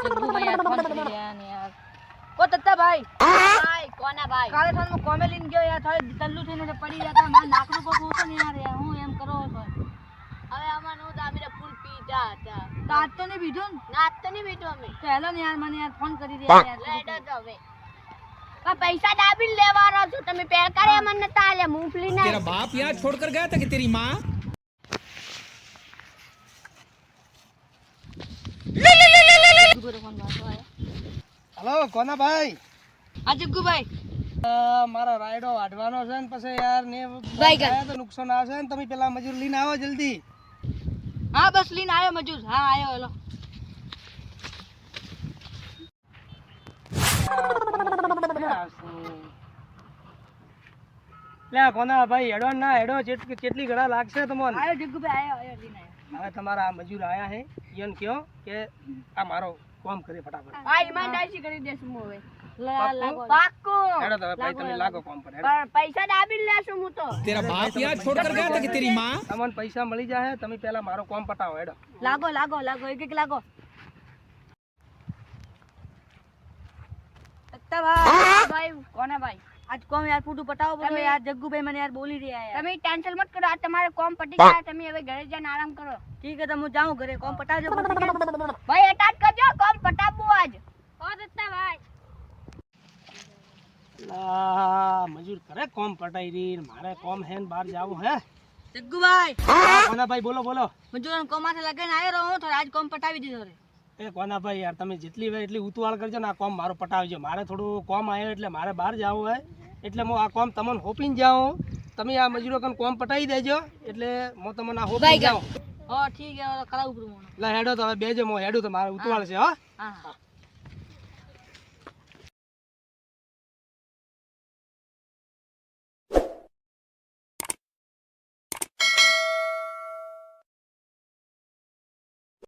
જગ્ગુ ભાઈ યાર ફોન કરી રહ્યા ને યાર ઓ તત્તા ભાઈ ભાઈ કોના ભાઈ કાલે થાન હું કોમે લઈને ગયો યાર થોડી તલ્લુ થઈને પડી જતા માર નાકનું કોક હોતો ને યાર હું એમ કરો છો હવે અમાર નું દામીને ફૂલ પીતા હતા તાત તો ને બીજો નાત તો નહીં બેઠો અમે તો હેલો ને યાર મને યાર ફોન કરી રહ્યા યાર લેડો તો હવે પણ પૈસા દાબી લેવાનો છો તમે પેર કરે મને તાલે મૂંગફલી ના तेरा बाप यहाँ छोड़कर गया था कि तेरी माँ हेलो कोना भाई આ જગ્ગુ ભાઈ મારા રાયડો વાઢવાનો છે ને પછી યાર ને ભાઈ તો નુકસાન આવશે ને તમે પેલા મજૂર લઈને આવો જલ્દી હા બસ લઈને આવ્યો મજૂર હા આવ્યો હેલો લે કોના ભાઈ હેડો ના હેડો કેટલી ઘડા લાગશે તમને આવ્યો જગ્ગુ ભાઈ આવ્યો લઈને આવ્યો હવે તમારા આ મજૂર આયા હે ઈયન કયો કે આ મારો કામ કરે ફટાફટ આ ઈમાનદારી કરી દેશું હું હવે લાગો પાક્કો હેડો તો હવે ભાઈ તમે લાગો કામ પર હેડો પણ પૈસા દાબી લેશું હું તો तेरा बाप यहाँ छोड़कर गया था कि तेरी माँ તમને પૈસા મળી જાય તમે પેલા મારો કામ પટાવો હેડો લાગો લાગો લાગો એક લાગો તત્તા ભાઈ ભાઈ કોના ભાઈ આજ કોમ યાર પૂરું પટાવો બોલો યાર જગ્ગુ ભાઈ મને યાર બોલી રહ્યા યાર તમે ટેન્શન મત કરો આ તમારે કોમ પટી ગયા તમે હવે ઘરે જઈને આરામ કરો ઠીક है तो હું જાઉં ઘરે કોમ પટાવજો ભાઈ અટાટ કરજો કોમ પટાવવું આજ ઓ દત્તા ભાઈ લા મજૂર કરે કોમ પટાઈ રી મારે કોમ હે ને બહાર જાવું હે જગ્ગુ ભાઈ કોના ભાઈ બોલો બોલો મજૂરન કોમાથે લગાઈને આવ્યો રહું તો આજ કોમ પટાવી દીધો રે એ કોના ભાઈ યાર તમે જેટલી વે એટલી ઉતવાળ કરજો ને આ કોમ મારો પટાવજો મારે થોડું કોમ આવ્યો એટલે મારે બહાર જવું હોય એટલે હું આ કોમ તમને હોપીને જાઉં તમે આ મજૂરો કન કોમ પટાવી દેજો એટલે હું તમને આ હોપીને જાઉં ઓ ઠીક है કરાવું પૂરું લા હેડો તો હવે બેજો હું હેડું તો મારે ઉતવાળ છે હો હા હા